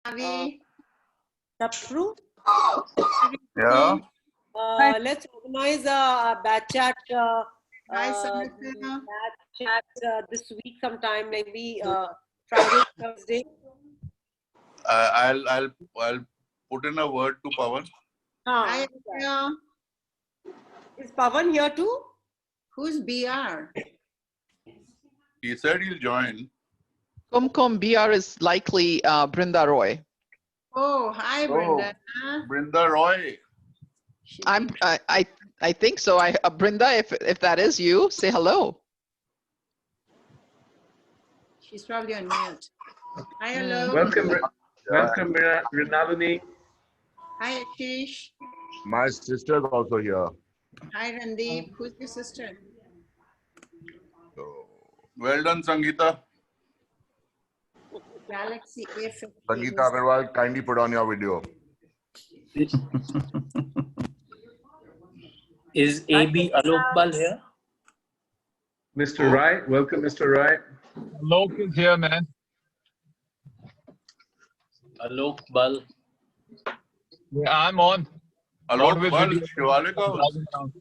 Avi. Tapru. Yeah. Let's organize a batch chat. Hi, Batch Samantha. chat this week sometime, maybe Friday, Thursday. I'll put in a word to Pawan. Hi, Akshay. Is Pawan here too? Who's BR? He said he'll join. Kumkum BR is likely Brinda Roy. Oh, hi, Brenda. Brinda Roy. I think so. Brinda, if that is you, say hello. She's probably on mute. Hi, hello. Welcome, welcome, Rinalini. Hi, Ashish. My sister is also here. Hi, Randeep. Who's your sister? So, well done, Sangeeta. Galaxy A15. Sangeeta Agarwal, kindly put on your video. Is AB Alok Bal here? Mr. Wright, welcome, Mr. Wright. Alok is here, man. Alok Bal. Yeah, I'm on. Alok with Bal, video. Shivalik House.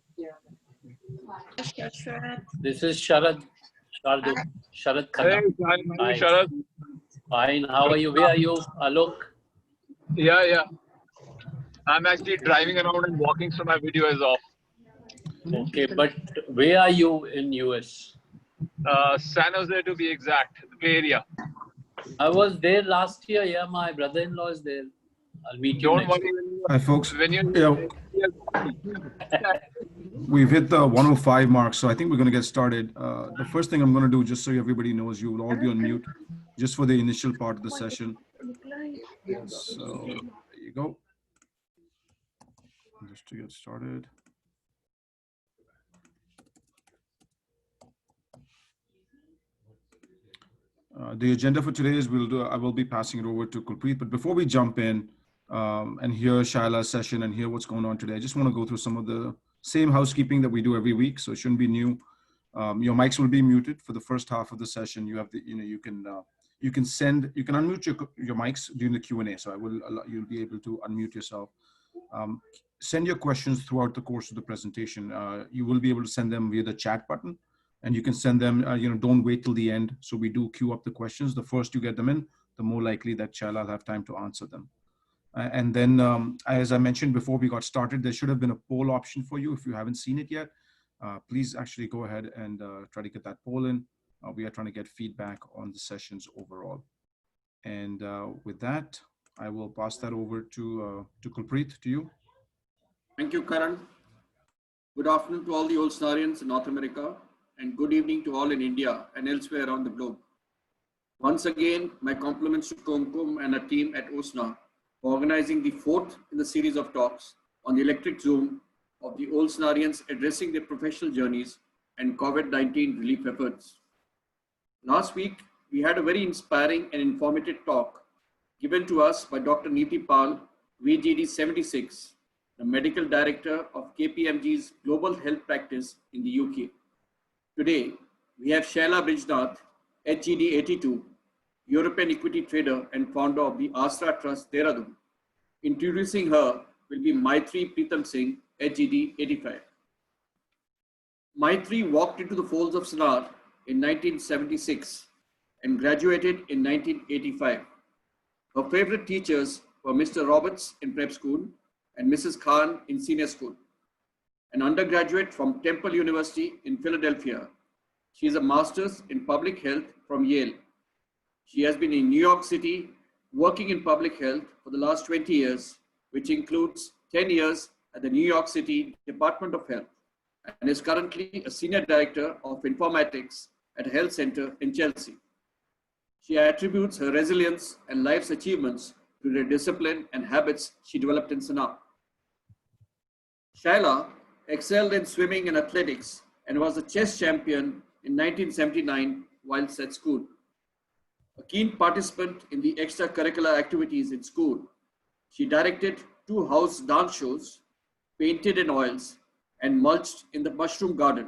This is Sharad. Sharad Hey, Khanna. hi, Sharad. Fine. How are you? Where are you, Alok? Yeah. I'm actually driving around and walking, so my video is off. Okay, but where are you in US? San Jose to be exact, the Bay Area. I was there last year. Yeah, my brother-in-law is there. I'll meet you Don't next worry. Hi, folks. When you We've hit the 105 mark, so I think we're going to get started. The first thing I'm going to do, just so everybody knows, you will all be on mute, just for the initial part of the session. So there you go. Just to get started. The agenda for today is I will be passing it over to Kulpreet, but before we jump in and hear Shaila's session and hear what's going on today, I just want to go through some of the same housekeeping that we do every week, so it shouldn't be new. Your mics will be muted for the first half of the session. You have the, you can unmute your mics during the Q&A, so you'll be able to unmute yourself. Send your questions throughout the course of the presentation. You will be able to send them via the chat button. And you can send them, don't wait till the end. So we do queue up the questions. The first you get them in, the more likely that Shaila will have time to answer them. And then, as I mentioned before we got started, there should have been a poll option for you. If you haven't seen it yet, please actually go ahead and try to get that poll in. We are trying to get feedback on the sessions overall. And with that, I will pass that over to Kulpreet, to you. Thank you, Karan. Good afternoon to all the OSNArians in North America, and good evening to all in India and elsewhere around the globe. Once again, my compliments to Kumkum and her team at OSNA for organizing the fourth in the series of talks on the electric Zoom of the OSNArians addressing their professional journeys and COVID-19 relief efforts. Last week, we had a very inspiring and informative talk given to us by Dr. Neeti Pal, HGD'76, the Medical Director of KPMG's Global Health Practice in the UK. Today, we have Shaila Brijnath HGD'82, European equity trader and founder of the Aasraa Trust, Dehradun. Introducing her will be Maitri Pritam Singh, HGD'85. Maitri walked into the folds of SNAR in 1976 and graduated in 1985. Her favorite teachers were Mr. Roberts in prep school and Mrs. Khan in senior school. An undergraduate from Temple University in Philadelphia. She is a master's in public health from Yale. She has been in New York City working in public health for the last 20 years, which includes 10 years at the New York City Department of Health, and is currently a senior director of informatics at a health center in Chelsea. She attributes her resilience and life's achievements to the discipline and habits she developed in Sanaa. Shaila excelled in swimming and athletics and was a chess champion in 1979 whilst at school. A keen participant in the extracurricular activities in school, she directed 2 house dance shows, painted in oils, and mulched in the mushroom garden.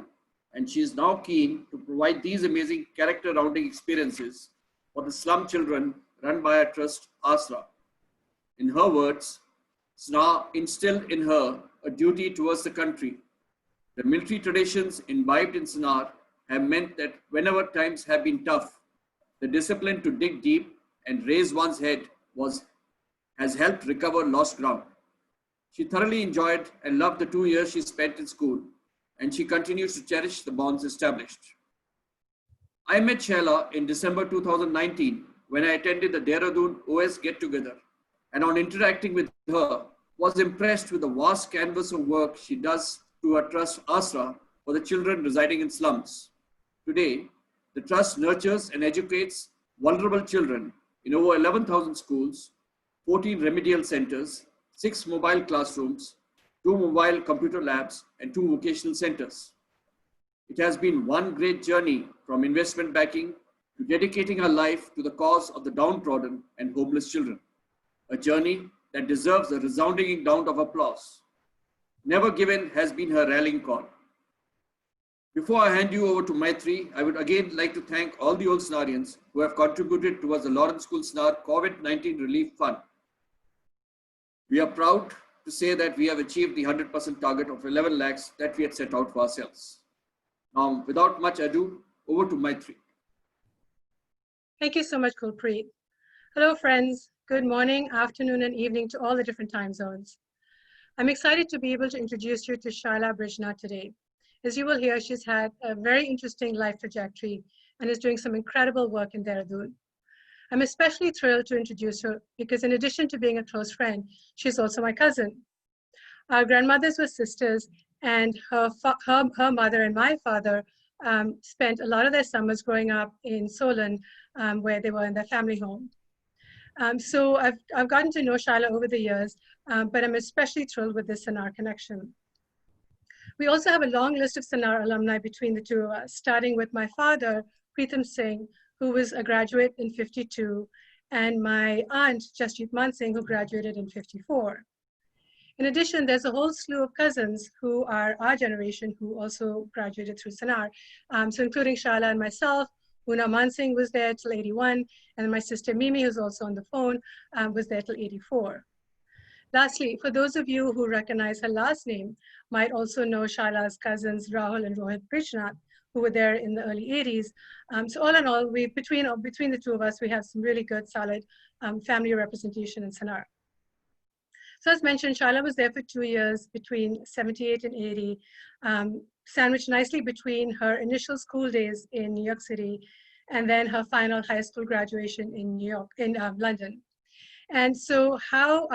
And she is now keen to provide these amazing character rounding experiences for the slum children run by her trust, Aasraa. In her words, Aasraa instilled in her a duty towards the country. The military traditions imbibed in Sinar have meant that whenever times have been tough, the discipline to dig deep and raise one's head has helped recover lost ground. She thoroughly enjoyed and loved the 2 years she spent in school, and she continues to cherish the bonds established. I met Shaila in December 2019 when I attended the Dehradun OS get-together, and on interacting with her, was impressed with the vast canvas of work she does through her trust Aasraa for the children residing in slums. Today, the trust nurtures and educates vulnerable children in over 11,000 schools, 14 remedial centers, 6 mobile classrooms, 2 mobile computer labs, and 2 vocational centers. It has been one great journey from investment backing to dedicating her life to the cause of the downtrodden and homeless children, a journey that deserves a resounding round of applause. Never given has been her rallying call. Before I hand you over to Maitri, I would again like to thank all the OSNArians who have contributed towards the Lawrence School SNAR COVID-19 Relief Fund. We are proud to say that we have achieved the 100% target of 11 lakhs that we had set out for ourselves. Now, without much ado, over to Maitri. Thank you so much, Kulpreet. Hello, friends. Good morning, afternoon, and evening to all the different time zones. I'm excited to be able to introduce you to Shaila Brijnath today. As you will hear, she's had a very interesting life trajectory and is doing some incredible work in Dehradun. I'm especially thrilled to introduce her because in addition to being a close friend, she's also my cousin. Our grandmothers were sisters, and her mother and my father spent a lot of their summers growing up in Solon, where they were in their family home. So I've gotten to know Shaila over the years, but I'm especially thrilled with this Sinar connection. We also have a long list of Sinar alumni between the two of us, starting with my father, Preetham Singh, who was a graduate in '52, and my aunt, Jasjeet Man Singh, who graduated in '54. In addition, there's a whole slew of cousins who are our generation who also graduated through Sinar. So including Shaila and myself, Una Man Singh was there till '81, and my sister Mimi, who's also on the phone, was there till '84. Lastly, for those of you who recognize her last name, might also know Shaila's cousins Rahul and Rohit Brijnath, who were there in the early '80s. So all in all, between the two of us, we have some really good, solid family representation in Sinar. So as mentioned, Shaila was there for 2 years between '78 and '80, sandwiched nicely between her initial school days in New York City and then her final high school graduation in London. And so how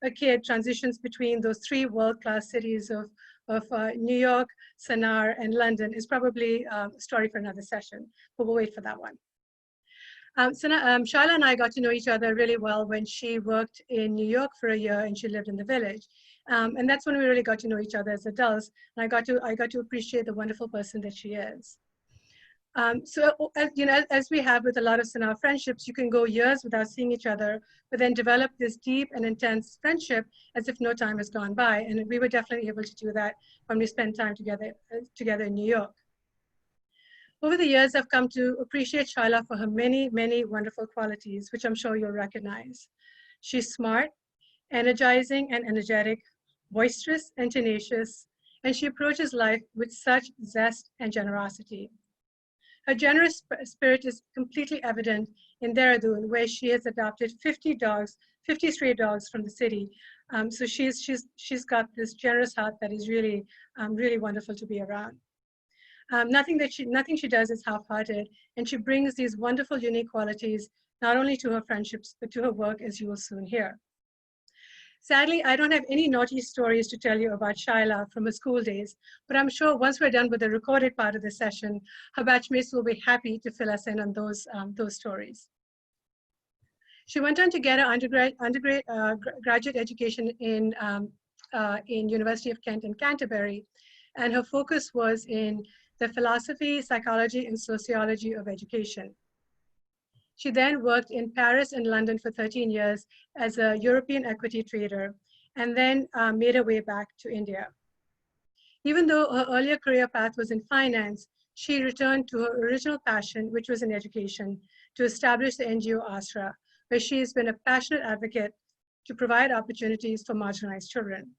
a kid transitions between those 3 world-class cities of New York, Sinar, and London is probably a story for another session, but we'll wait for that one. Shaila and I got to know each other really well when she worked in New York for a year and she lived in the village. And that's when we really got to know each other as adults. And I got to appreciate the wonderful person that she is. So, as we have with a lot of Sinar friendships, you can go years without seeing each other, but then develop this deep and intense friendship as if no time has gone by. And we were definitely able to do that when we spent time together in New York. Over the years, I've come to appreciate Shaila for her many, many wonderful qualities, which I'm sure you'll recognize. She's smart, energizing and energetic, boisterous and tenacious, and she approaches life with such zest and generosity. Her generous spirit is completely evident in Dehradun, where she has adopted 50 stray dogs from the city. So she's got this generous heart that is really, really wonderful to be around. Nothing she does is half-hearted, and she brings these wonderful, unique qualities not only to her friendships, but to her work, as you will soon hear. Sadly, I don't have any naughty stories to tell you about Shaila from her school days, but I'm sure once we're done with the recorded part of the session, her batchmates will be happy to fill us in on those stories. She went on to get her graduate education in University of Kent in Canterbury, and her focus was in the philosophy, psychology, and sociology of education. She then worked in Paris and London for 13 years as a European equity trader, and then made her way back to India. Even though her earlier career path was in finance, she returned to her original passion, which was in education, to establish the NGO Aasraa, where she has been a passionate advocate to provide opportunities for marginalized children.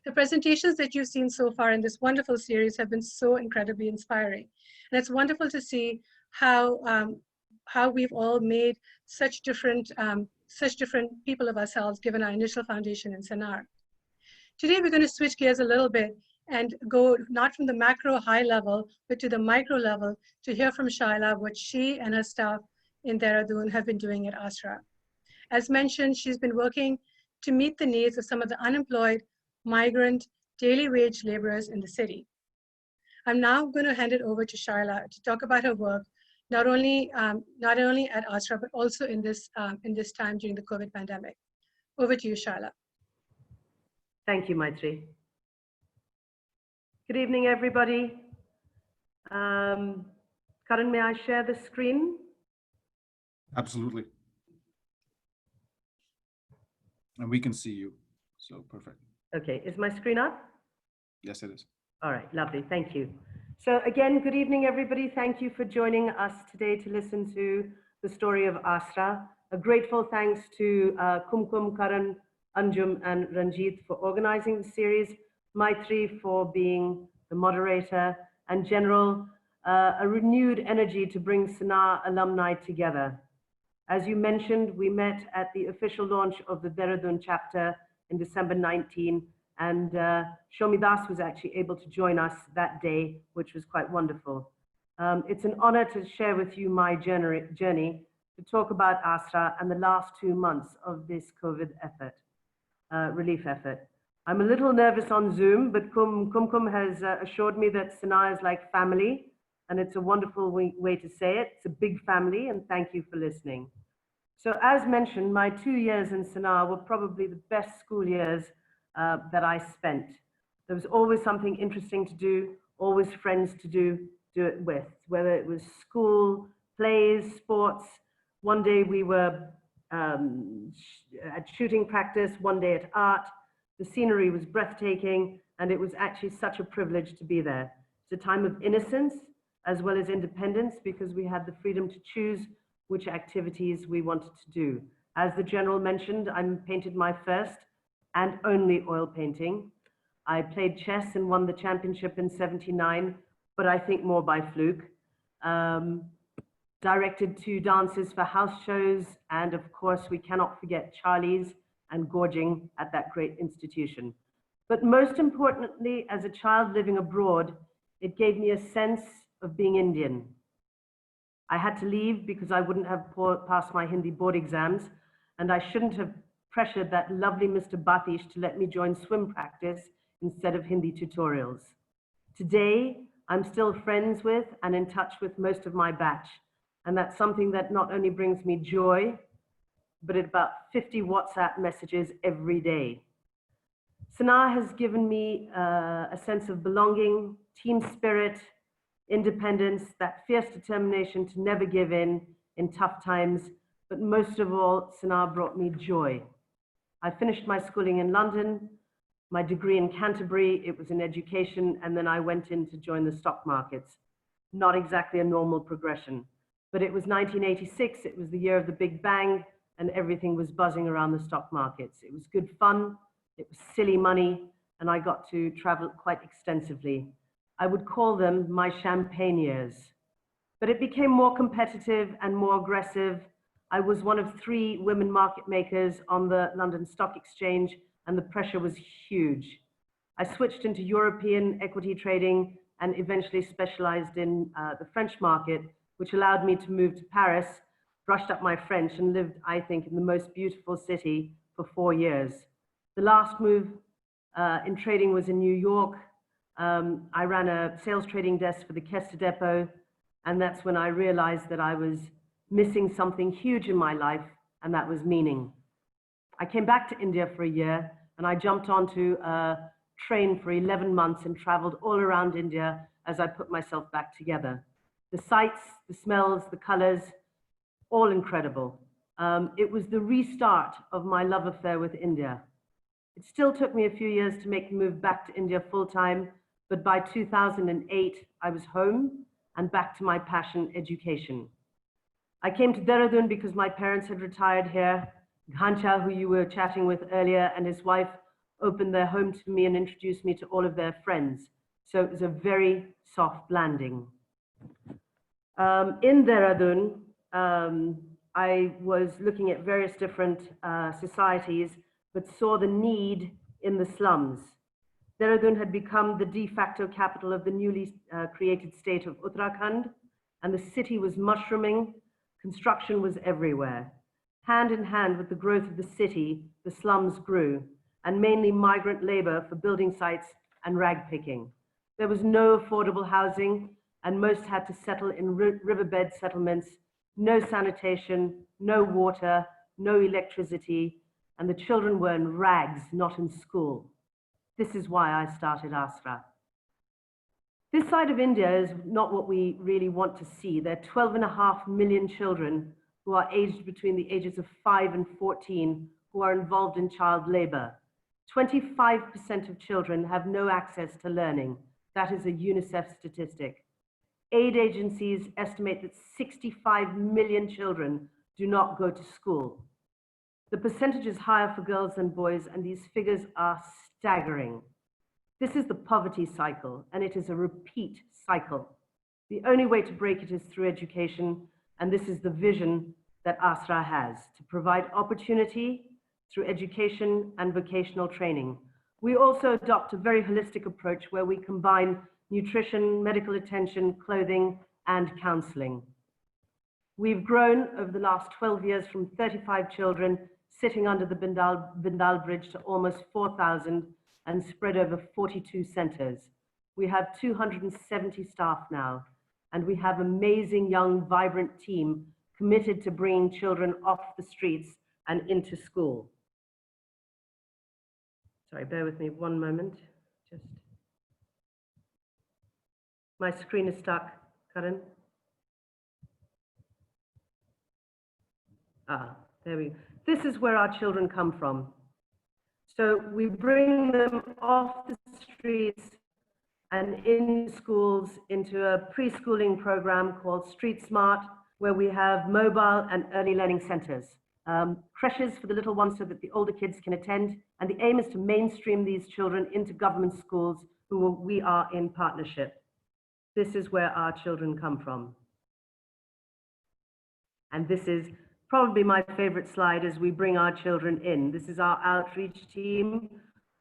The presentations that you've seen so far in this wonderful series have been so incredibly inspiring. And it's wonderful to see how we've all made such different people of ourselves given our initial foundation in Sanar. Today, we're going to switch gears a little bit and go not from the macro high level, but to the micro level to hear from Shaila what she and her staff in Dehradun have been doing at Aasraa. As mentioned, she's been working to meet the needs of some of the unemployed, migrant, daily wage laborers in the city. I'm now going to hand it over to Shaila to talk about her work, not only at Aasraa, but also in this time during the COVID pandemic. Over to you, Shaila. Thank you, Maitri. Good evening, everybody. Karan, may I share the screen? Absolutely. And we can see you, so perfect. Okay, is my screen up? Yes, it is. All right, lovely, thank you. So again, good evening, everybody. Thank you for joining us today to listen to the story of Aasraa. A grateful thanks to Kumkum, Karan, Anjum, and Ranjit for organizing the series, Maitri for being the moderator, and General, a renewed energy to bring Sanar alumni together. As you mentioned, we met at the official launch of the Dehradun chapter in December 19, and Shomi Das was actually able to join us that day, which was quite wonderful. It's an honor to share with you my journey to talk about Aasraa and the last 2 months of this COVID effort, relief effort. I'm a little nervous on Zoom, but Kumkum has assured me that Sanar is like family, and it's a wonderful way to say it. It's a big family, and thank you for listening. So as mentioned, my 2 years in Sanar were probably the best school years that I spent. There was always something interesting to do, always friends to do it with, whether it was school, plays, sports. One day we were at shooting practice, one day at art. The scenery was breathtaking, and it was actually such a privilege to be there. It's a time of innocence as well as independence, because we had the freedom to choose which activities we wanted to do. As the General mentioned, I painted my first and only oil painting. I played chess and won the championship in '79, but I think more by fluke. Directed 2 dances for house shows, and of course, we cannot forget Charlie's and gorging at that great institution. But most importantly, as a child living abroad, it gave me a sense of being Indian. I had to leave because I wouldn't have passed my Hindi board exams, and I shouldn't have pressured that lovely Mr. Batish to let me join swim practice instead of Hindi tutorials. Today, I'm still friends with and in touch with most of my batch, and that's something that not only brings me joy, but about 50 WhatsApp messages every day. Sanar has given me a sense of belonging, team spirit, independence, that fierce determination to never give in tough times, but most of all, Sanar brought me joy. I finished my schooling in London, my degree in Canterbury, it was in education, and then I went in to join the stock markets. Not exactly a normal progression, but it was 1986, it was the year of the Big Bang, and everything was buzzing around the stock markets. It was good fun, it was silly money, and I got to travel quite extensively. I would call them my champagne years. But it became more competitive and more aggressive. I was one of 3 women market makers on the London Stock Exchange, and the pressure was huge. I switched into European equity trading and eventually specialized in the French market, which allowed me to move to Paris, brushed up my French, and lived, I think, in the most beautiful city for 4 years. The last move in trading was in New York. I ran a sales trading desk for the Kester Depot, and that's when I realized that I was missing something huge in my life, and that was meaning. I came back to India for a year, and I jumped onto a train for 11 months and traveled all around India as I put myself back together. The sights, the smells, the colors, all incredible. It was the restart of my love affair with India. It still took me a few years to make the move back to India full-time, but by 2008, I was home and back to my passion, education. I came to Dehradun because my parents had retired here, Ghancha, who you were chatting with earlier, and his wife opened their home to me and introduced me to all of their friends. So it was a very soft landing. In Dehradun, I was looking at various different societies, but saw the need in the slums. Dehradun had become the de facto capital of the newly created state of Uttarakhand, and the city was mushrooming. Construction was everywhere. Hand in hand with the growth of the city, the slums grew, and mainly migrant labor for building sites and rag picking. There was no affordable housing, and most had to settle in riverbed settlements, no sanitation, no water, no electricity, and the children were in rags, not in school. This is why I started Aasraa. This side of India is not what we really want to see. There are 12.5 million children who are aged between the ages of 5 and 14 who are involved in child labor. 25% of children have no access to learning. That is a UNICEF statistic. Aid agencies estimate that 65 million children do not go to school. The percentage is higher for girls than boys, and these figures are staggering. This is the poverty cycle, and it is a repeat cycle. The only way to break it is through education, and this is the vision that Aasraa has, to provide opportunity through education and vocational training. We also adopt a very holistic approach where we combine nutrition, medical attention, clothing, and counseling. We've grown over the last 12 years from 35 children sitting under the Bindal Bridge to almost 4,000 and spread over 42 centers. We have 270 staff now, and we have an amazing, young, vibrant team committed to bringing children off the streets and into school. Sorry, bear with me one moment. Just my screen is stuck, Karan. There we go. This is where our children come from. So we bring them off the streets and in schools into a preschooling program called Street Smart, where we have mobile and early learning centers. Creches for the little ones so that the older kids can attend. And the aim is to mainstream these children into government schools who we are in partnership. This is where our children come from. And this is probably my favorite slide as we bring our children in. This is our outreach team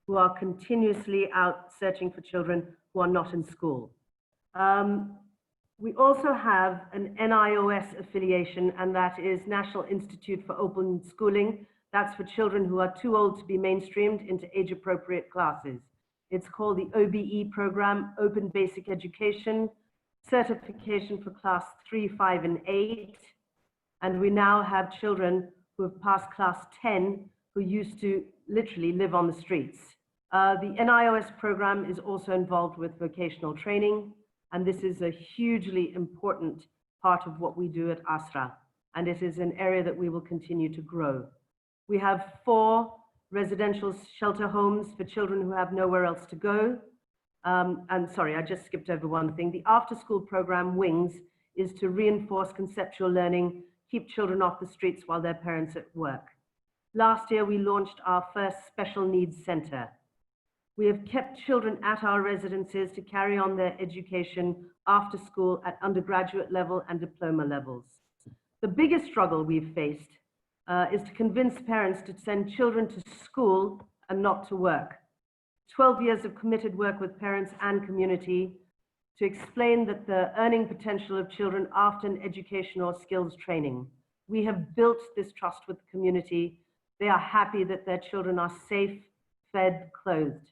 who are continuously out searching for children who are not in school. We also have an NIOS affiliation, and that is National Institute for Open Schooling. That's for children who are too old to be mainstreamed into age-appropriate classes. It's called the OBE program, Open Basic Education, certification for class 3, 5, and 8. And we now have children who have passed class 10 who used to literally live on the streets. The NIOS program is also involved with vocational training, and this is a hugely important part of what we do at Aasraa, and it is an area that we will continue to grow. We have 4 residential shelter homes for children who have nowhere else to go. And sorry, I just skipped over one thing. The after-school program, WINGS, is to reinforce conceptual learning, keep children off the streets while their parents are at work. Last year, we launched our first special needs center. We have kept children at our residences to carry on their education after school at undergraduate level and diploma levels. The biggest struggle we've faced is to convince parents to send children to school and not to work. 12 years of committed work with parents and community to explain that the earning potential of children after an education or skills training. We have built this trust with the community. They are happy that their children are safe, fed, clothed.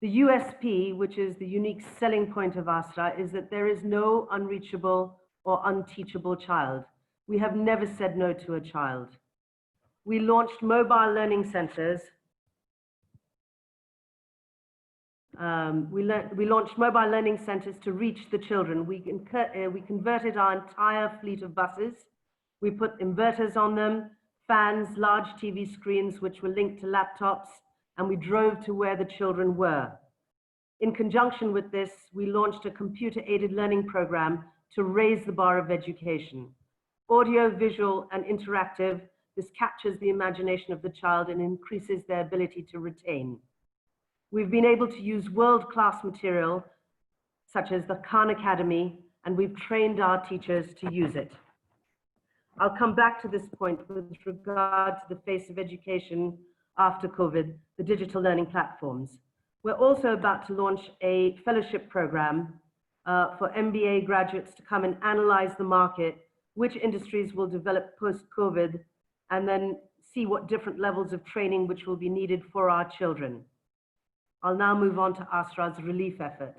The USP, which is the unique selling point of Aasraa, is that there is no unreachable or unteachable child. We have never said no to a child. We launched mobile learning centers. We launched mobile learning centers to reach the children. We converted our entire fleet of buses. We put inverters on them, fans, large TV screens, which were linked to laptops, and we drove to where the children were. In conjunction with this, we launched a computer-aided learning program to raise the bar of education. Audio, visual, and interactive This captures the imagination of the child and increases their ability to retain. We've been able to use world-class material, such as the Khan Academy, and we've trained our teachers to use it. I'll come back to this point with regard to the face of education after COVID, the digital learning platforms. We're also about to launch a fellowship program for MBA graduates to come and analyze the market, which industries will develop post-COVID, and then see what different levels of training which will be needed for our children. I'll now move on to Aasraa's relief effort.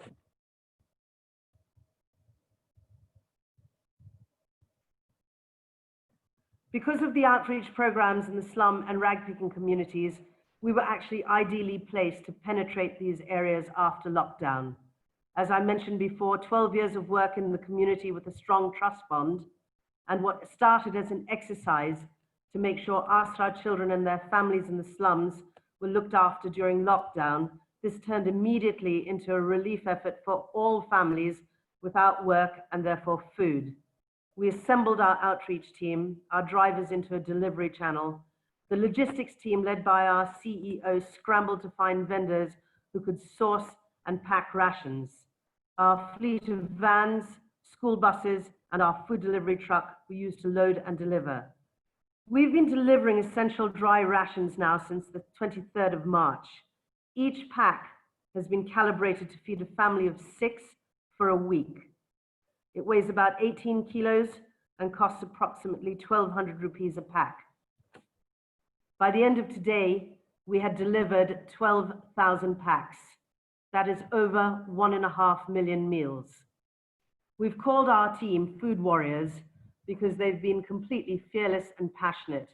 Because of the outreach programs in the slum and rag-picking communities, we were actually ideally placed to penetrate these areas after lockdown. As I mentioned before, 12 years of work in the community with a strong trust bond, and what started as an exercise to make sure Aasraa children and their families in the slums were looked after during lockdown, this turned immediately into a relief effort for all families without work and therefore food. We assembled our outreach team, our drivers into a delivery channel. The logistics team, led by our CEO, scrambled to find vendors who could source and pack rations. Our fleet of vans, school buses, and our food delivery truck were used to load and deliver. We've been delivering essential dry rations now since the 23rd of March. Each pack has been calibrated to feed a family of 6 for a week. It weighs about 18 kilos and costs approximately 1,200 rupees a pack. By the end of today, we had delivered 12,000 packs. That is over 1.5 million meals. We've called our team food warriors because they've been completely fearless and passionate.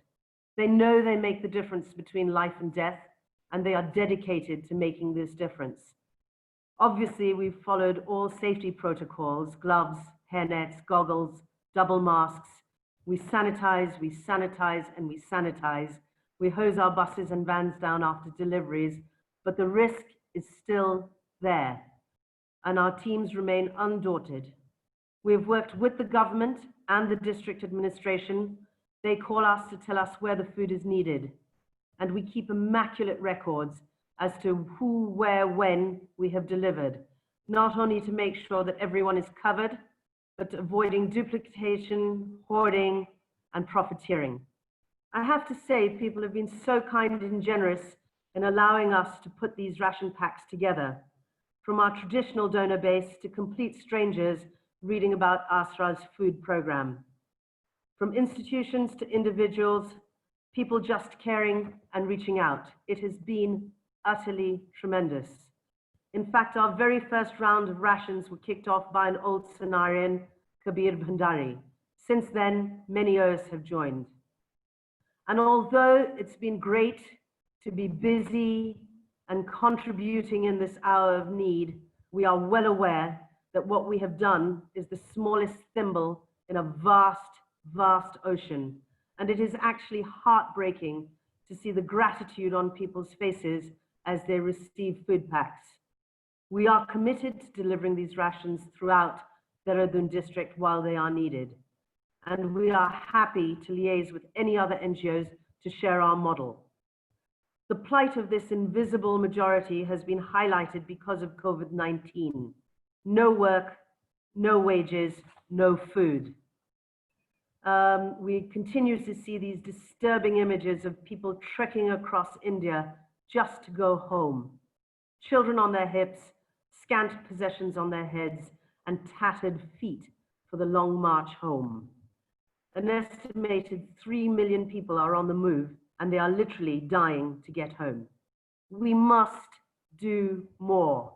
They know they make the difference between life and death, and they are dedicated to making this difference. Obviously, we've followed all safety protocols: gloves, hairnets, goggles, double masks. We sanitize, and we sanitize. We hose our buses and vans down after deliveries, but the risk is still there, and our teams remain undaunted. We've worked with the government and the district administration. They call us to tell us where the food is needed, and we keep immaculate records as to who, where, when we have delivered, not only to make sure that everyone is covered, but avoiding duplication, hoarding, and profiteering. I have to say, people have been so kind and generous in allowing us to put these ration packs together, from our traditional donor base to complete strangers reading about Aasraa's food program. From institutions to individuals, people just caring and reaching out. It has been utterly tremendous. In fact, our very first round of rations were kicked off by an old Senarian, Kabir Bhandari. Since then, many others have joined. And although it's been great to be busy and contributing in this hour of need, we are well aware that what we have done is the smallest thimble in a vast, vast ocean. And it is actually heartbreaking to see the gratitude on people's faces as they receive food packs. We are committed to delivering these rations throughout Dehradun district while they are needed. And we are happy to liaise with any other NGOs to share our model. The plight of this invisible majority has been highlighted because of COVID-19. No work, no wages, no food. We continue to see these disturbing images of people trekking across India just to go home. Children on their hips, scant possessions on their heads, and tattered feet for the long march home. An estimated 3 million people are on the move, and they are literally dying to get home. We must do more.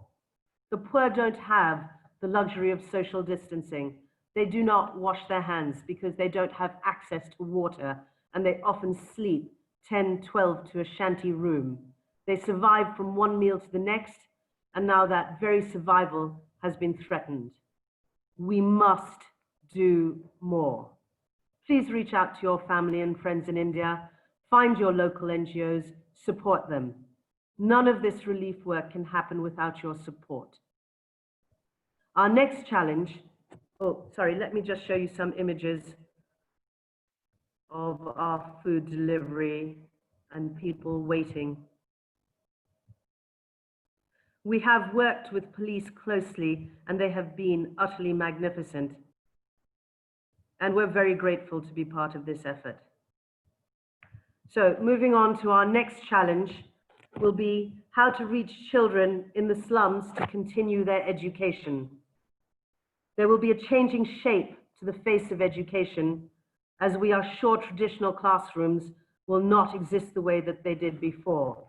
The poor don't have the luxury of social distancing. They do not wash their hands because they don't have access to water, and they often sleep 10, 12 to a shanty room. They survive from one meal to the next, and now that very survival has been threatened. We must do more. Please reach out to your family and friends in India. Find your local NGOs, support them. None of this relief work can happen without your support. Our next challenge, let me just show you some images. of our food delivery and people waiting. We have worked with police closely and they have been utterly magnificent. And we're very grateful to be part of this effort. So moving on to our next challenge will be how to reach children in the slums to continue their education. There will be a changing shape to the face of education, as we are sure traditional classrooms will not exist the way that they did before.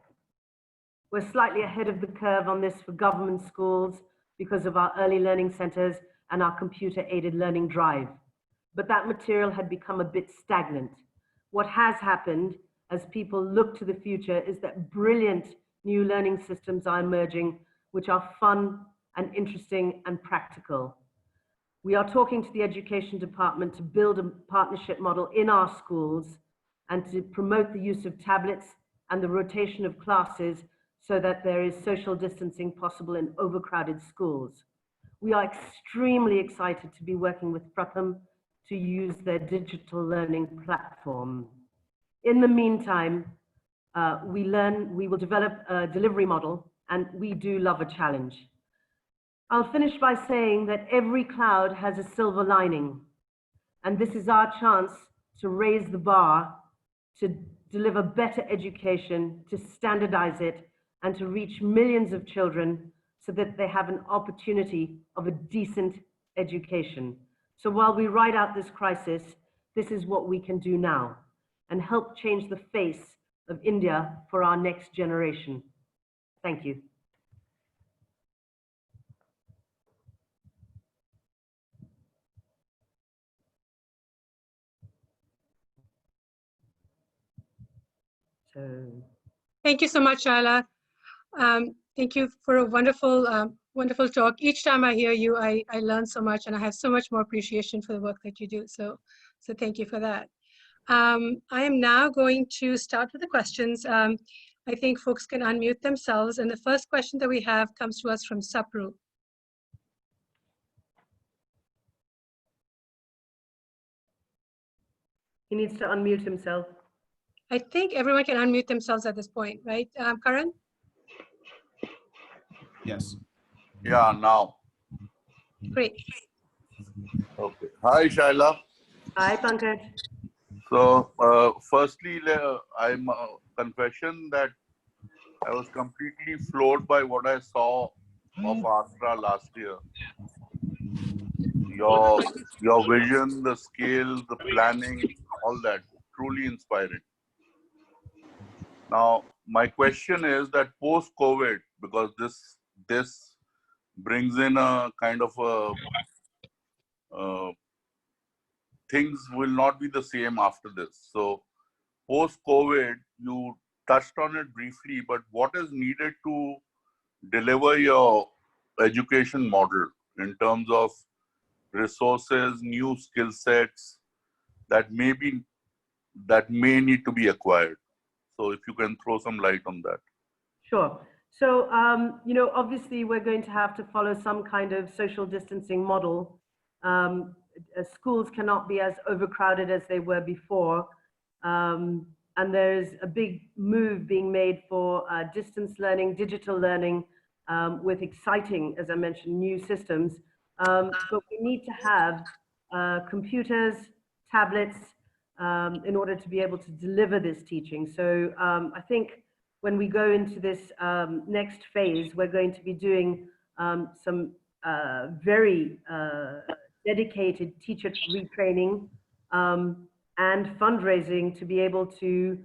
We're slightly ahead of the curve on this for government schools because of our early learning centers and our computer-aided learning drive. But that material had become a bit stagnant. What has happened as people look to the future is that brilliant new learning systems are emerging, which are fun and interesting and practical. We are talking to the education department to build a partnership model in our schools and to promote the use of tablets and the rotation of classes so that there is social distancing possible in overcrowded schools. We are extremely excited to be working with Pratham to use their digital learning platform. In the meantime, we will develop a delivery model, and we do love a challenge. I'll finish by saying that every cloud has a silver lining, and this is our chance to raise the bar, to deliver better education, to standardize it, and to reach millions of children so that they have an opportunity of a decent education. So while we ride out this crisis, this is what we can do now and help change the face of India for our next generation. Thank you. Thank you so much, Shaila. Thank you for a wonderful, wonderful talk. Each time I hear you, I learn so much, and I have so much more appreciation for the work that you do. So thank you for that. I am now going to start with the questions. I think folks can unmute themselves. And the first question that we have comes to us from Sapru. He needs to unmute himself. I think everyone can unmute themselves at this point, right, Karan? Yes. Yeah, now. Great. Okay. Hi, Shaila. Hi, Pankaj. So, firstly, I'm confession that I was completely floored by what I saw of Aasraa last year. Your vision, the scale, the planning, all that, truly inspiring. Now, my question is that post-COVID, because this brings in a kind of a things will not be the same after this. So post-COVID, you touched on it briefly, but what is needed to deliver your education model in terms of resources, new skill sets that may need to be acquired? So if you can throw some light on that. Sure. So, obviously we're going to have to follow some kind of social distancing model. Schools cannot be as overcrowded as they were before. And there's a big move being made for distance learning, digital learning, with exciting, as I mentioned, new systems. But we need to have computers, tablets, in order to be able to deliver this teaching. So I think when we go into this next phase, we're going to be doing some very dedicated teacher retraining and fundraising to be able to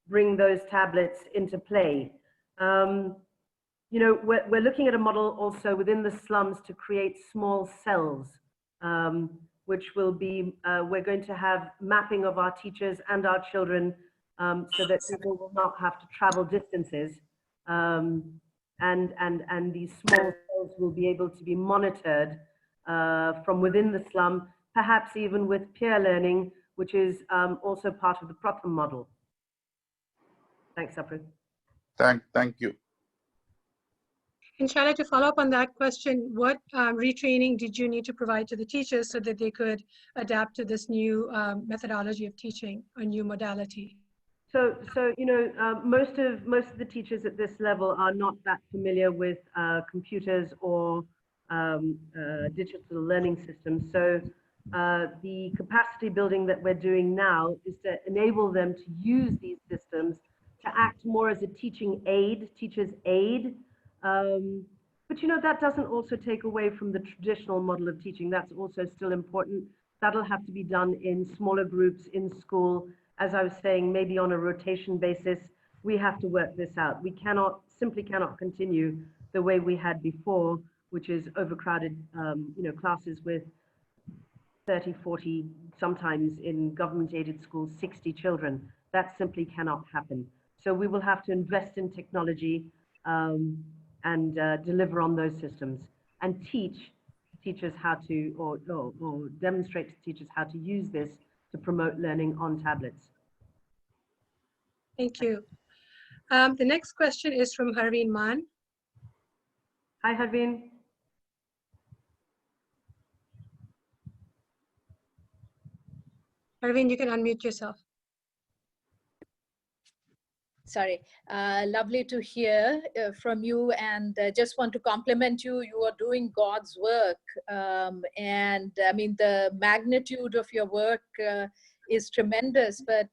bring those tablets into play. We're looking at a model also within the slums to create small cells, which will be, we're going to have mapping of our teachers and our children so that people will not have to travel distances. And these small cells will be able to be monitored from within the slum, perhaps even with peer learning, which is also part of the Pratham model. Thanks, Sapru. Thank you. And Shaila, to follow up on that question, what retraining did you need to provide to the teachers so that they could adapt to this new methodology of teaching, a new modality? So you know, most of the teachers at this level are not that familiar with computers or digital learning systems. So the capacity building that we're doing now is to enable them to use these systems to act more as a teacher's aid. But you know, that doesn't also take away from the traditional model of teaching. That's also still important. That'll have to be done in smaller groups in school. As I was saying, maybe on a rotation basis. We have to work this out. We simply cannot continue the way we had before, which is overcrowded, you know, classes with 30, 40, sometimes in government-aided schools, 60 children. That simply cannot happen. So we will have to invest in technology and deliver on those systems and teach teachers how to, or demonstrate to teachers how to use this to promote learning on tablets. Thank you. The next question is from Harveen Maan. Hi, Harveen. Harveen, you can unmute yourself. Sorry, lovely to hear from you, and just want to compliment you. You are doing God's work, and I mean the magnitude of your work is tremendous, but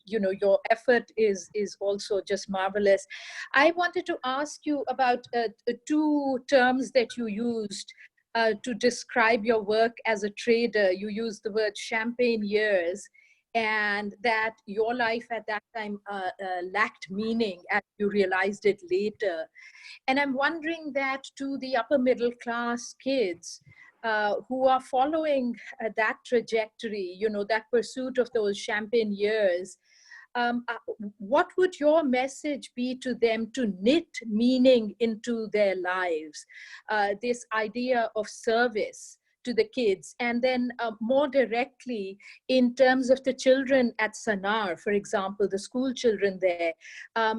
you know, your effort is also just marvelous. I wanted to ask you about two terms that you used to describe your work as a trader. You used the word champagne years, and that your life at that time lacked meaning and you realized it later. And I'm wondering that to the upper middle class kids who are following that trajectory, you know, that pursuit of those champagne years, what would your message be to them to knit meaning into their lives? This idea of service to the kids, and then more directly in terms of the children at Sanar, for example, the school children there,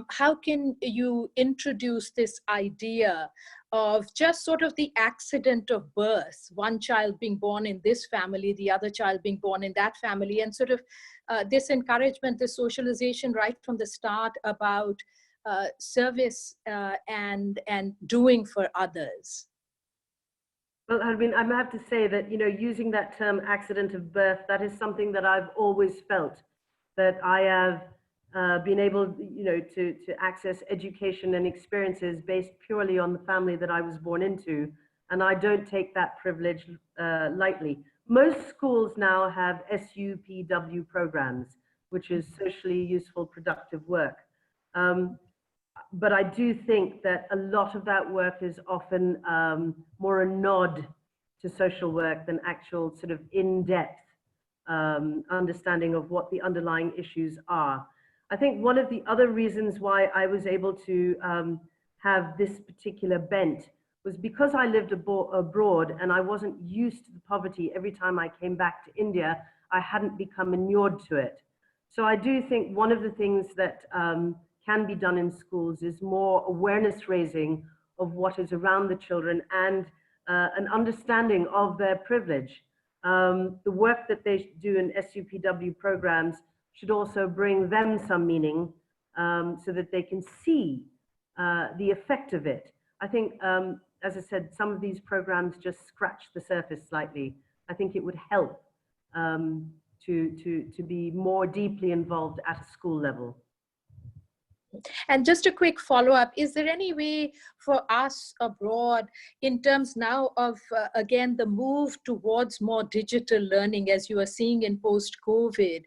how can you introduce this idea of just sort of the accident of birth, one child being born in this family, the other child being born in that family, and sort of this encouragement, this socialization right from the start about service and doing for others? Well, I mean, I have to say that, you know, using that term accident of birth, that is something that I've always felt, that I have been able, you know, to access education and experiences based purely on the family that I was born into. And I don't take that privilege lightly. Most schools now have SUPW programs, which is socially useful, productive work. But I do think that a lot of that work is often more a nod to social work than actual sort of in-depth understanding of what the underlying issues are. I think one of the other reasons why I was able to have this particular bent was because I lived abroad and I wasn't used to the poverty. Every time I came back to India, I hadn't become inured to it. So I do think one of the things that can be done in schools is more awareness raising of what is around the children and an understanding of their privilege. The work that they do in SUPW programs should also bring them some meaning so that they can see the effect of it. I think, as I said, some of these programs just scratch the surface slightly. I think it would help to be more deeply involved at a school level. And just a quick follow-up, is there any way for us abroad in terms now of, again, the move towards more digital learning as you are seeing in post-COVID,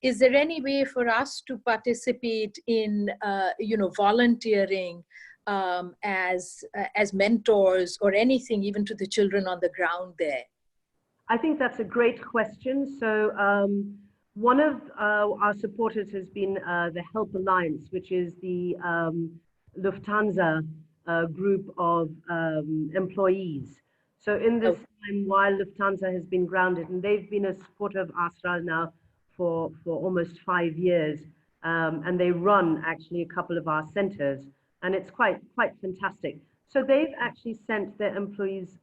is there any way for us to participate in, you know, volunteering as mentors or anything, even to the children on the ground there? I think that's a great question. So one of our supporters has been the Help Alliance, which is the Lufthansa group of employees. So in this time, while Lufthansa has been grounded, and they've been a supporter of Aasraa now for almost 5 years, and they run actually a couple of our centers, and it's quite fantastic. So they've actually sent their employees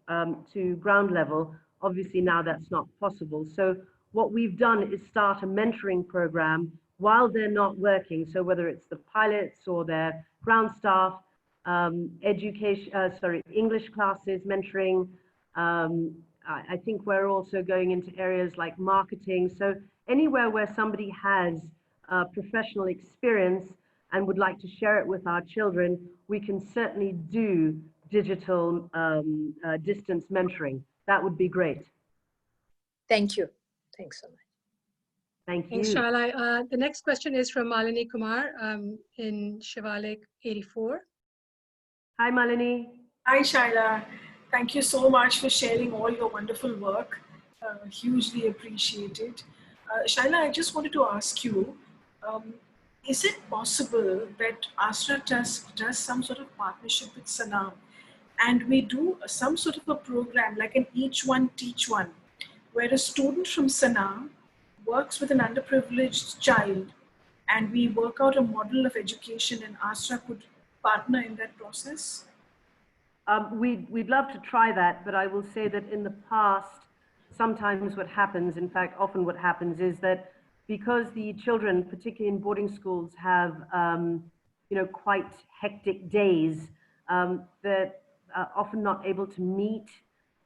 to ground level. Obviously now that's not possible. So what we've done is start a mentoring program while they're not working. So whether it's the pilots or their ground staff, English classes, mentoring. I think we're also going into areas like marketing. So anywhere where somebody has professional experience and would like to share it with our children, we can certainly do digital distance mentoring. That would be great. Thank you. Thanks so much. Thank you. Thanks, Shaila. The next question is from Malini Kumar in Shivalik 84. Hi, Malini. Hi, Shaila. Thank you so much for sharing all your wonderful work. Hugely appreciated. Shaila, I just wanted to ask you, is it possible that Aasraa does some sort of partnership with SANA and we do some sort of a program like an each one teach one, where a student from SANA works with an underprivileged child and we work out a model of education and Aasraa could partner in that process? We'd love to try that, but I will say that in the past, sometimes what happens, in fact, often what happens is that because the children, particularly in boarding schools, have quite hectic days, they're often not able to meet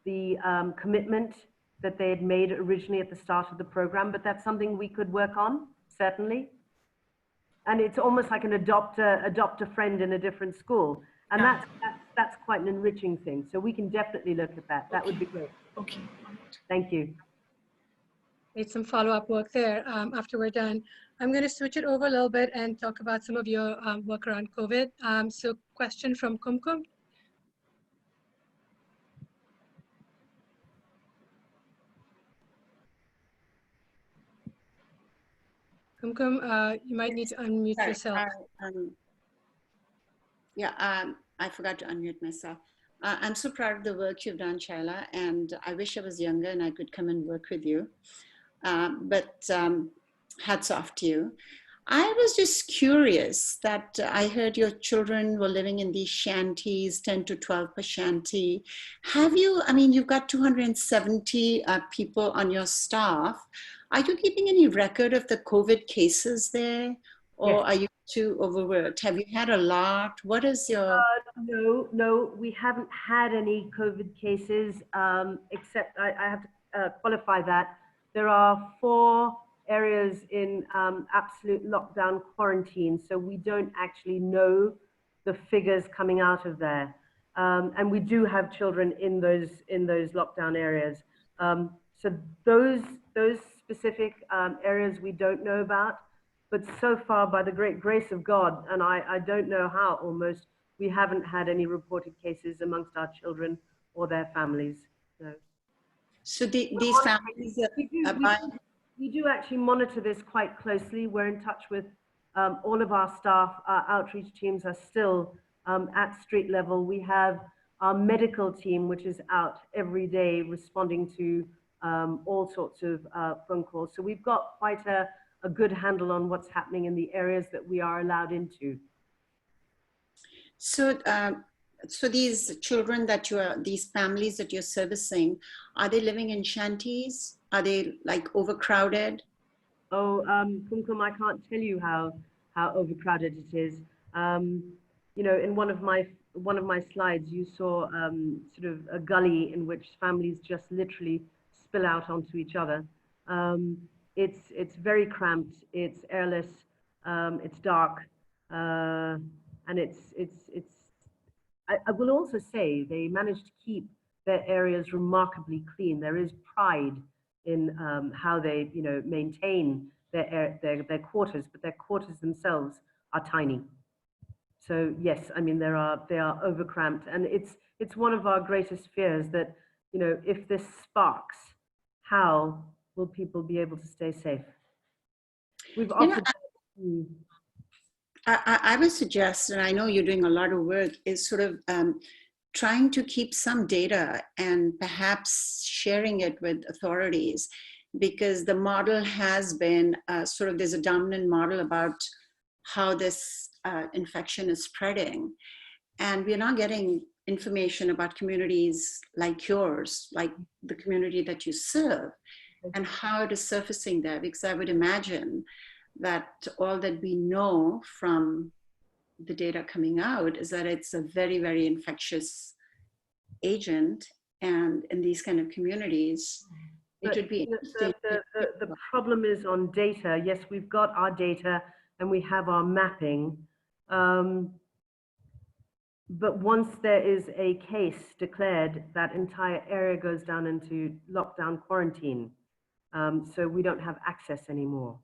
the commitment that they had made originally at the start of the program, but that's something we could work on, certainly. And it's almost like an adopt a friend in a different school. And that's quite an enriching thing. So we can definitely look at that. That would be great. Okay. Thank you. Made some follow-up work there after we're done. I'm going to switch it over a little bit and talk about some of your work around COVID. So question from Kumkum. Kumkum, you might need to unmute Sorry, yourself. I forgot to unmute myself. I'm so proud of the work you've done, Shaila, and I wish I was younger and I could come and work with you. But hats off to you. I was just curious that I heard your children were living in these shanties, 10 to 12 per shanty. Have you, I mean, you've got 270 people on your staff. Are you keeping any record of the COVID cases there? Or Yes. are you too overworked? Have you had a lot? What is your... No, we haven't had any COVID cases, except I have to qualify that. There are 4 areas in absolute lockdown quarantine, so we don't actually know the figures coming out of there. And we do have children in those lockdown areas. So those specific areas we don't know about. But so far, by the great grace of God, and I don't know how almost, we haven't had any reported cases amongst our children or their families. No. So these families... We do actually monitor this quite closely. We're in touch with all of our staff. Our outreach teams are still at street level. We have our medical team, which is out every day responding to all sorts of phone calls. So we've got quite a good handle on what's happening in the areas that we are allowed into. So, so these children that these families that you're servicing, are they living in shanties? Are they like overcrowded? Oh, Kumkum, I can't tell you how overcrowded it is. You know, in one of my slides, you saw sort of a gully in which families just literally spill out onto each other. It's very cramped. It's airless. It's dark, and I will also say they managed to keep their areas remarkably clean. There is pride in how they, you know, maintain their quarters, but their quarters themselves are tiny. So yes, I mean they are overcramped, and it's one of our greatest fears that, you know, if this sparks, how will people be able to stay safe? We've offered. I would suggest, and I know you're doing a lot of work, is sort of trying to keep some data and perhaps sharing it with authorities, because the model has been sort of, there's a dominant model about how this infection is spreading. And we're not getting information about communities like yours, like the community that you serve, and how it is surfacing there? Because I would imagine that all that we know from the data coming out is that it's a very, very infectious agent, and in these kind of communities, it would be interesting. The problem is on data. Yes, we've got our data and we have our mapping. But once there is a case declared, that entire area goes down into lockdown quarantine. So we don't have access anymore.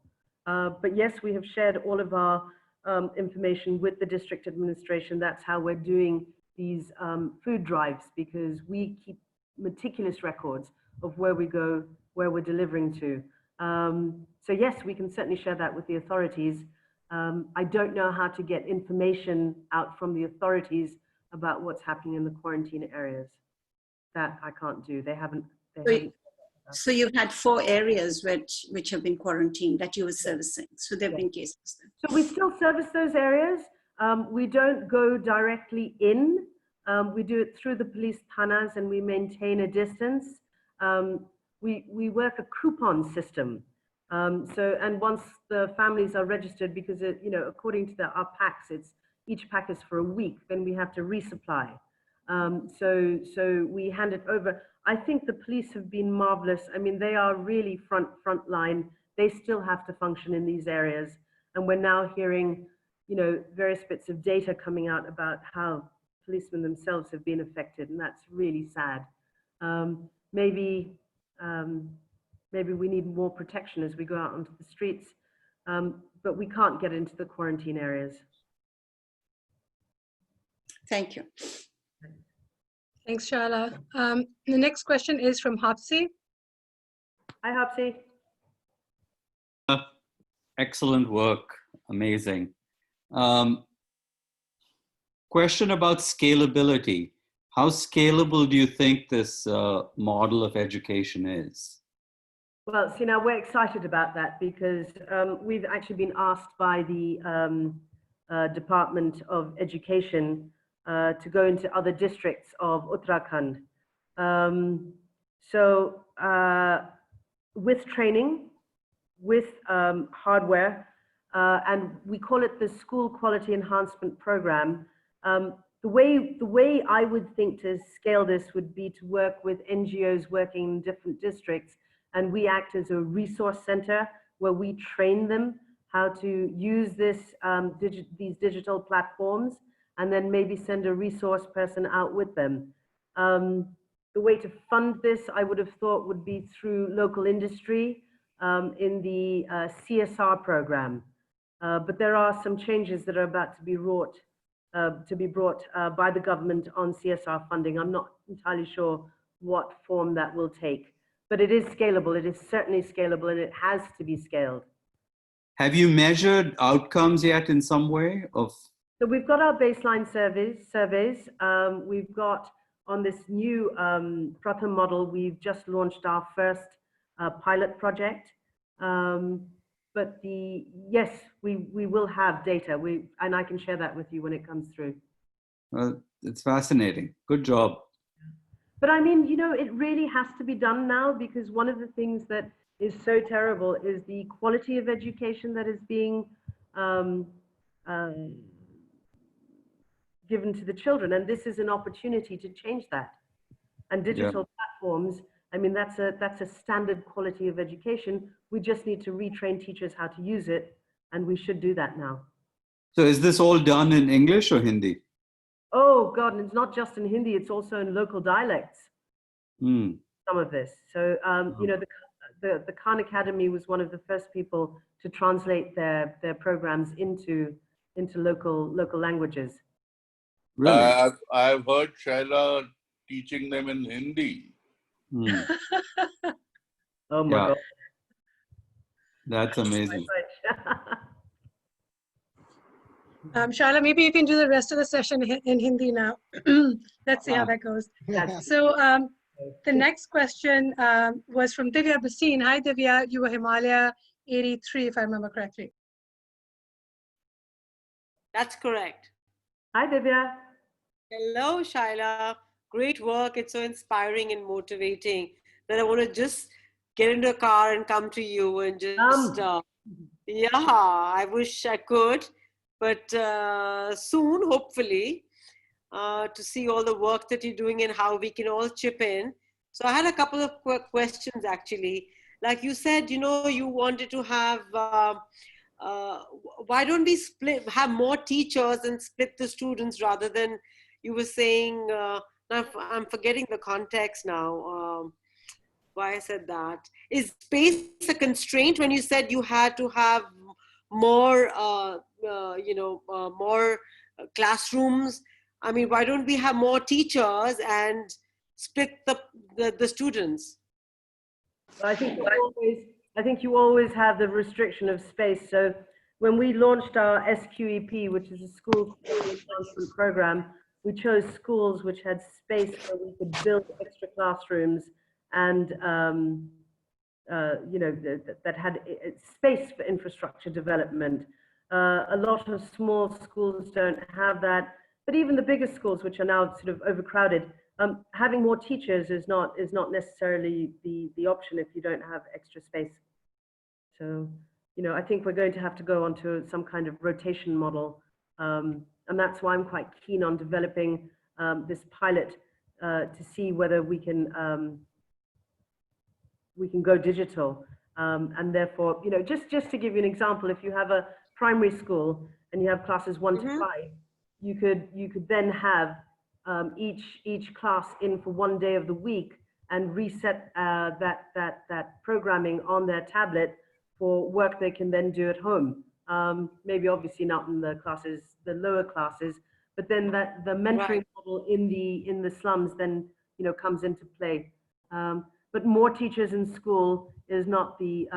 But yes, we have shared all of our information with the district administration. That's how we're doing these food drives, because we keep meticulous records of where we go, where we're delivering to. So yes, we can certainly share that with the authorities. I don't know how to get information out from the authorities about what's happening in the quarantine areas. That I can't do. They haven't. So you've had 4 areas which have been quarantined that you were servicing. So there have been cases. So we still service those areas. We don't go directly in. We do it through the police thanas and we maintain a distance. We work a coupon system. And once the families are registered, because according to our packs, each pack is for a week, then we have to resupply. So we hand it over. I think the police have been marvelous. I mean, they are really front line. They still have to function in these areas. And we're now hearing, various bits of data coming out about how policemen themselves have been affected. And that's really sad. Maybe we need more protection as we go out onto the streets, but we can't get into the quarantine areas. Thank you. Thanks, Shaila. The next question is from Hapsi. Hi, Hapsi. Excellent work. Amazing. Question about scalability. How scalable do you think this model of education is? Well, see, now we're excited about that because we've actually been asked by the Department of Education to go into other districts of Uttarakhand. So with training, with hardware, and we call it the School Quality Enhancement Program. The way I would think to scale this would be to work with NGOs working in different districts, and we act as a resource center where we train them how to use these digital platforms, and then maybe send a resource person out with them. The way to fund this, I would have thought, would be through local industry in the CSR program. But there are some changes that are about to be brought by the government on CSR funding. I'm not entirely sure what form that will take, but it is scalable. It is certainly scalable, and it has to be scaled. Have you measured outcomes yet in some way of? So we've got our baseline surveys. We've got on this new Pratham model, we've just launched our first pilot project. But yes, we will have data, and I can share that with you when it comes through. Well, it's fascinating. Good job. But I mean, it really has to be done now, because one of the things that is so terrible is the quality of education that is being given to the children. And this is an opportunity to change that. And digital platforms, I mean, that's a standard quality of education. We just need to retrain teachers how to use it, and we should do that now. So is this all done in English or Hindi? Oh God, and it's not just in Hindi, it's also in local dialects, some of this. So, the Khan Academy was one of the first people to translate their programs into local languages. Really? I've heard Shaila teaching them in Hindi. Oh my God. That's amazing. Shaila, maybe you can do the rest of the session in Hindi now. Let's see how that goes. So the next question was from Divya Basin. Hi, Divya. You were Himalaya 83, if I remember correctly. That's correct. Hi, Divya. Hello, Shaila. Great work. It's so inspiring and motivating that I want to just get into a car and come to you and just, yeah, I wish I could, but soon, hopefully, to see all the work that you're doing and how we can all chip in. So I had a couple of questions actually. Like you said, you wanted to have, why don't we have more teachers and split the students rather than, you were saying, I'm forgetting the context now. Why I said that. Is space a constraint when you said you had to have more, more classrooms? I mean, why don't we have more teachers and split the students? I think you always have the restriction of space. So when we launched our SQEP, which is a school enhancement program, we chose schools which had space where we could build extra classrooms and that had space for infrastructure development. A lot of small schools don't have that, but even the biggest schools, which are now sort of overcrowded, having more teachers is not necessarily the option if you don't have extra space. So, I think we're going to have to go onto some kind of rotation model, and that's why I'm quite keen on developing this pilot to see whether we can go digital, and therefore, just to give you an example, if you have a primary school and you have classes 1 to 5, you could then have each class in for one day of the week and reset that programming on their tablet for work they can then do at home. Maybe obviously not in the lower classes, but then the mentoring model in the slums then comes into play. But more teachers in school is not the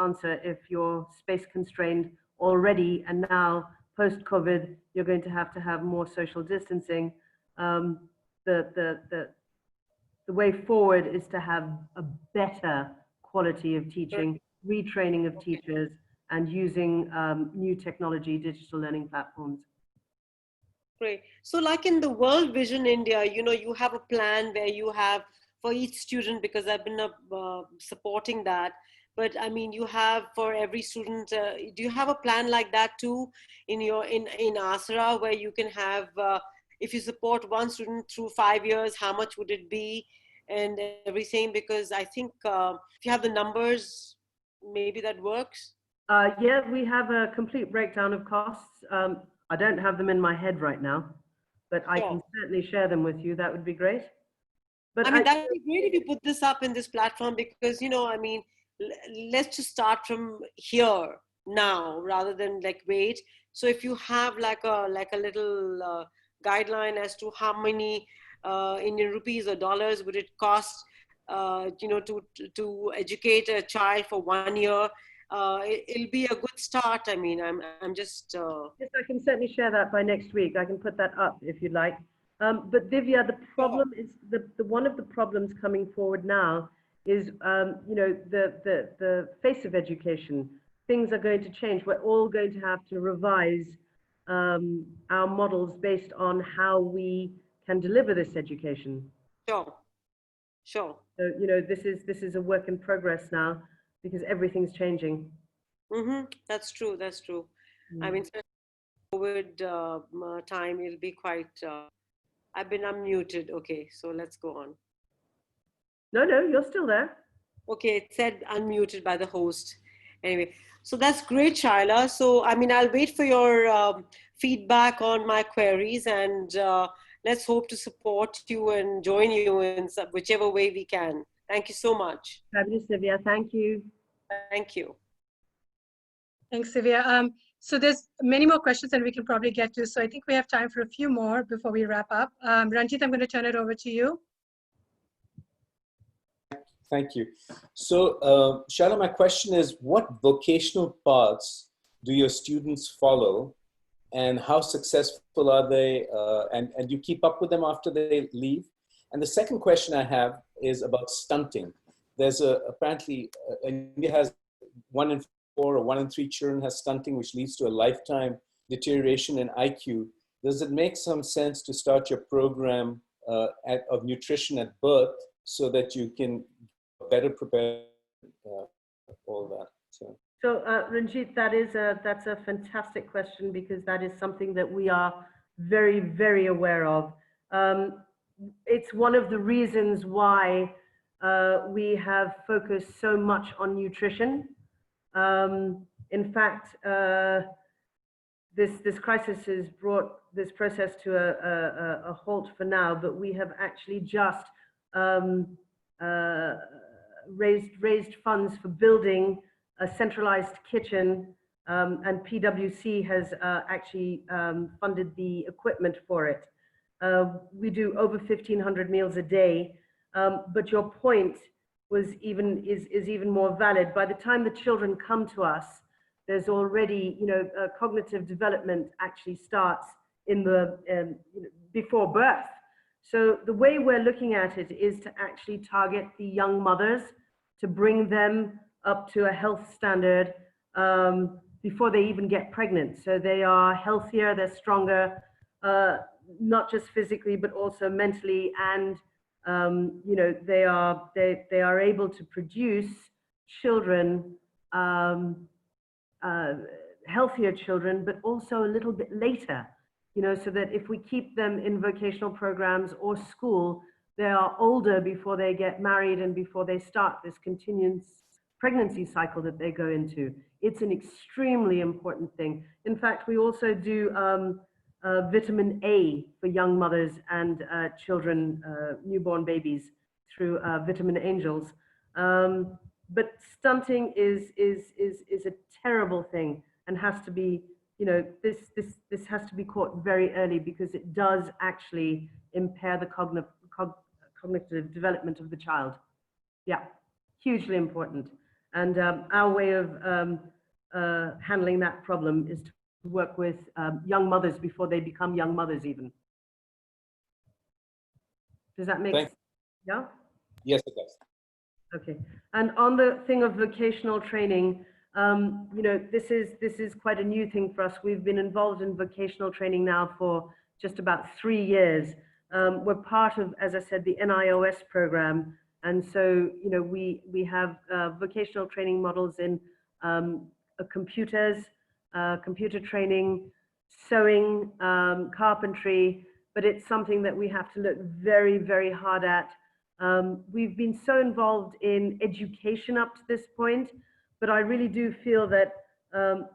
answer if you're space constrained already, and now post-COVID you're going to have more social distancing. The way forward is to have a better quality of teaching, retraining of teachers, and using new technology, digital learning platforms. Great. So like in the World Vision India, you have a plan where you have for each student, because I've been supporting that. But I mean, you have for every student, do you have a plan like that too in Aasraa, where you can have, if you support one student through 5 years, how much would it be and everything? Because I think if you have the numbers, maybe that works. Yeah, we have a complete breakdown of costs. I don't have them in my head right now, but I can certainly share them with you. That would be great. But I mean, that would be great if you put this up in this platform, because, I mean, let's just start from here now rather than like wait. So if you have like a little guideline as to how many Indian rupees or dollars would it cost, to educate a child for 1 year, it'll be a good start. I mean, I'm just. Yes, I can certainly share that by next week. I can put that up if you'd like. But Divya, the problem is one of the problems coming forward now is, the face of education. Things are going to change. We're all going to have to revise our models based on how we can deliver this education. Sure. So, this is a work in progress now because everything's changing. That's true. That's true. I mean, COVID time, it'll be quite. I've been unmuted. Okay, so let's go on. No, you're still there. Okay, it said unmuted by the host. Anyway, so that's great, Shaila. So, I mean, I'll wait for your feedback on my queries, and let's hope to support you and join you in whichever way we can. Thank you so much. Fabulous, Divya. Thank you. Thank you. Thanks, Divya. So there's many more questions that we can probably get to. So I think we have time for a few more before we wrap up. Ranjit, I'm going to turn it over to you. Thank you. So, Shaila, my question is, what vocational paths do your students follow, and how successful are they? And you keep up with them after they leave? And the second question I have is about stunting. There's apparently, India has 1 in 4 or 1 in 3 children has stunting, which leads to a lifetime deterioration in IQ. does it make some sense to start your program of nutrition at birth so that you can better prepare all that? So Ranjit, that's a fantastic question, because that is something that we are very, very aware of. It's one of the reasons why we have focused so much on nutrition. In fact, this crisis has brought this process to a halt for now, but we have actually just raised funds for building a centralized kitchen, and PwC has actually funded the equipment for it. We do over 1,500 meals a day, but your point is even more valid. By the time the children come to us, there's already, cognitive development actually starts in the before birth. So the way we're looking at it is to actually target the young mothers, to bring them up to a health standard before they even get pregnant. So they are healthier, they're stronger, not just physically, but also mentally, and they are able to produce children, healthier children, but also a little bit later, so that if we keep them in vocational programs or school, they are older before they get married and before they start this continuous pregnancy cycle that they go into. It's an extremely important thing. In fact, we also do vitamin A for young mothers and children, newborn babies, through Vitamin Angels. But stunting is a terrible thing, and has to be, this has to be caught very early, because it does actually impair the cognitive development of the child. Yeah, hugely important. And our way of handling that problem is to work with young mothers before they become young mothers even. Does that make sense? Yeah? Yes, it does. Okay. And on the thing of vocational training, this is quite a new thing for us. We've been involved in vocational training now for just about 3 years. We're part of, as I said, the NIOS program. And so, we have vocational training models in computers, computer training, sewing, carpentry, but it's something that we have to look very, very hard at. We've been so involved in education up to this point, but I really do feel that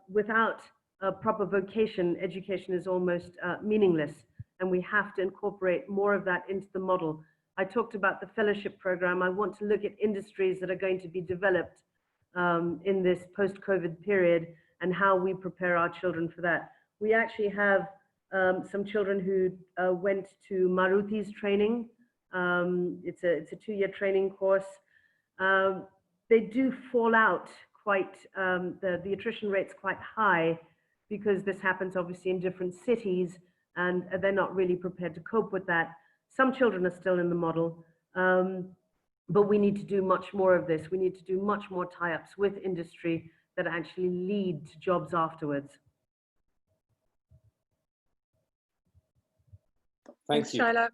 without a proper vocation, education is almost meaningless, and we have to incorporate more of that into the model. I talked about the fellowship program. I want to look at industries that are going to be developed in this post-COVID period, and how we prepare our children for that. We actually have some children who went to Maruti's training. It's a 2-year training course. They do fall out quite, the attrition rate's quite high, because this happens obviously in different cities, and they're not really prepared to cope with that. Some children are still in the model, but we need to do much more of this. We need to do much more tie-ups with industry that actually lead to jobs afterwards. Thank you. Shaila.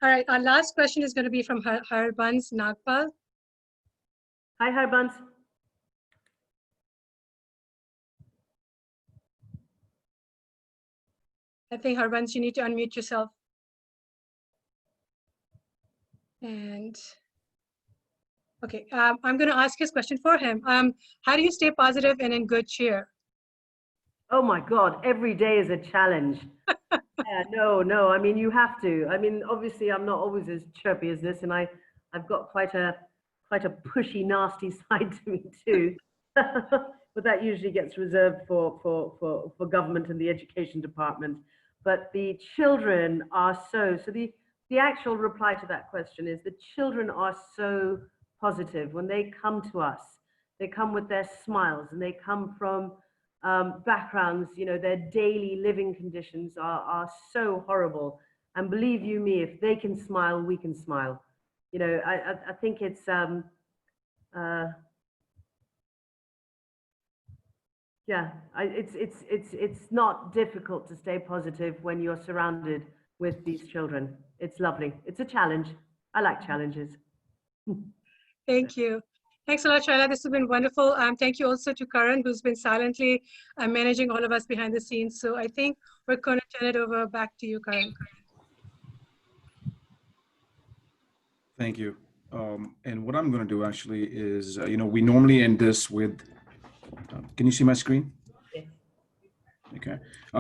All right, our last question is going to be from Harbans Nagpal. Hi, Harbans. I think, Harbans, you need to unmute yourself. And okay, I'm going to ask his question for him. How do you stay positive and in good cheer? Oh my God, every day is a challenge. Yeah, no, I mean, you have to. I mean, obviously I'm not always as chirpy as this, and I've got quite a pushy, nasty side to me too. But that usually gets reserved for government and the education department. But the children are so the actual reply to that question is the children are so positive. When they come to us, they come with their smiles, and they come from backgrounds, their daily living conditions are so horrible. And believe you me, if they can smile, we can smile. I think it's Yeah, it's not difficult to stay positive when you're surrounded with these children. It's lovely. It's a challenge. I like challenges. Thank you. Thanks a lot, Shaila. This has been wonderful. Thank you also to Karan, who's been silently managing all of us behind the scenes. So I think we're going to turn it over back to you, Karan. Thank you. And what I'm going to do actually is, we normally end this with, can you see my screen? Yes. Okay.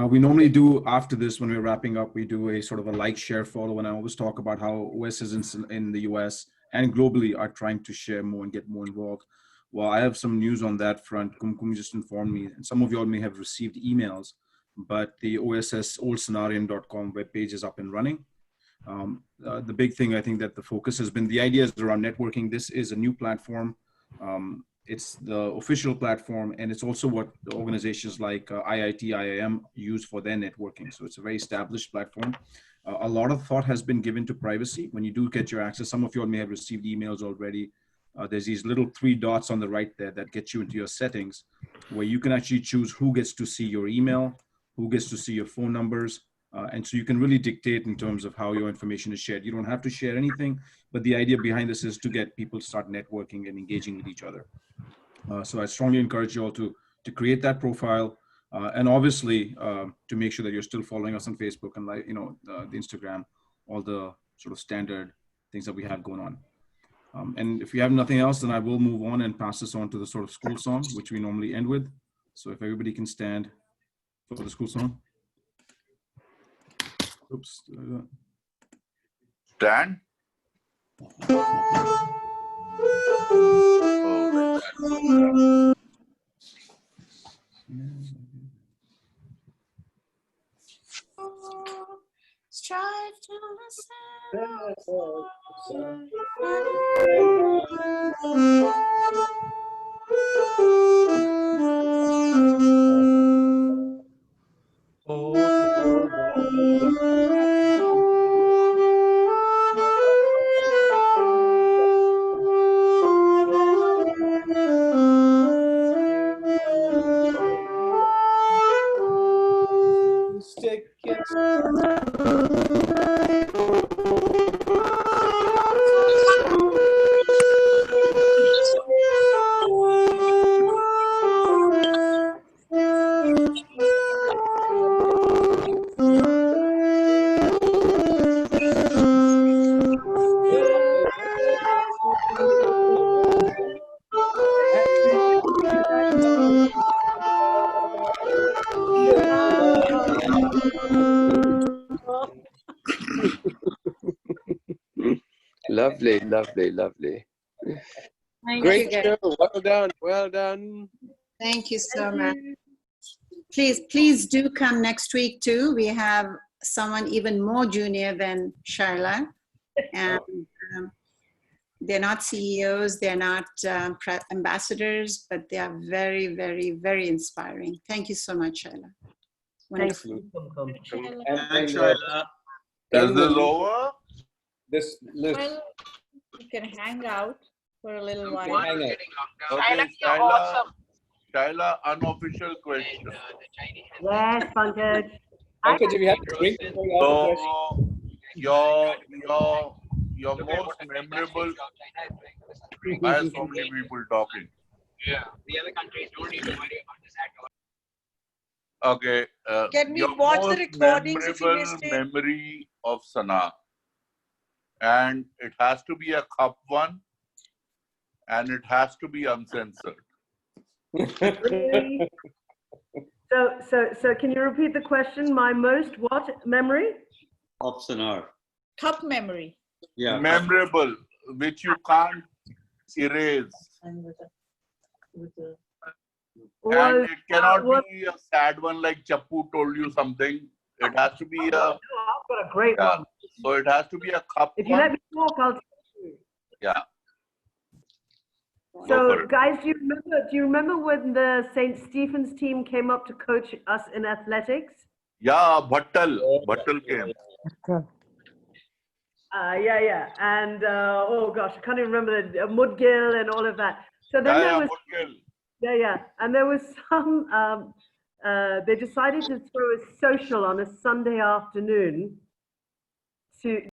We normally do, after this, when we're wrapping up, we do a sort of a like, share, follow, and I always talk about how OSs in the US and globally are trying to share more and get more involved. Well, I have some news on that front. Kumkum just informed me, and some of you all may have received emails, but the OSSOldScenarium.com webpage is up and running. The big thing, I think, that the focus has been, the idea is around networking. This is a new platform. It's the official platform, and it's also what the organizations like IIT, IIM use for their networking. So it's a very established platform. A lot of thought has been given to privacy. When you do get your access, some of you all may have received emails already. There's these little 3 dots on the right there that get you into your settings, where you can actually choose who gets to see your email, who gets to see your phone numbers. And so you can really dictate in terms of how your information is shared. You don't have to share anything, but the idea behind this is to get people to start networking and engaging with each other. So I strongly encourage you all to create that profile, and obviously to make sure that you're still following us on Facebook and the Instagram, all the sort of standard things that we have going on. And if you have nothing else, then I will move on and pass this on to the sort of school song, which we normally end with. So if everybody can stand for the school song. Oops. Dan? Strive to listen. Stick it. Lovely, lovely, lovely. Thank Great you, show. guys. Well done. Well done. Thank you so much. Please do come next week too. We have someone even more junior than Shaila, and they're not CEOs, they're not ambassadors, but they are very, very, very inspiring. Thank you so much, Shaila. Thank Wonderful. you. And Is this over? This list. Well, you can hang out for a little while. Okay, Shaila, you're Shaila, awesome. Shaila, unofficial question. Yes, Pankaj. Pankaj, if you have a drink before you ask the question. So, your most memorable. Why are so many people talking? Yeah, the other countries don't need to worry about this at all. Okay. Can we your watch the most recordings if you memorable missed it? memory of Sana, and it has to be a cup one, and it has to be uncensored. So can you repeat the question? My most what memory? Of Sonar. Cup memory. Yeah. Memorable, which you can't erase. And it cannot be a sad one like Chappu told you something. It has to be a. I've got a great one. So it has to be a cup If you one. let me talk, I'll tell you. Yeah. So, guys, do you remember when the St. Stephen's team came up to coach us in athletics? Yeah, Bhattal came. Yeah. And oh gosh, I can't even remember the Mudgill and all of that. So then there was Yeah. And there was some, they decided to throw a social on a Sunday afternoon to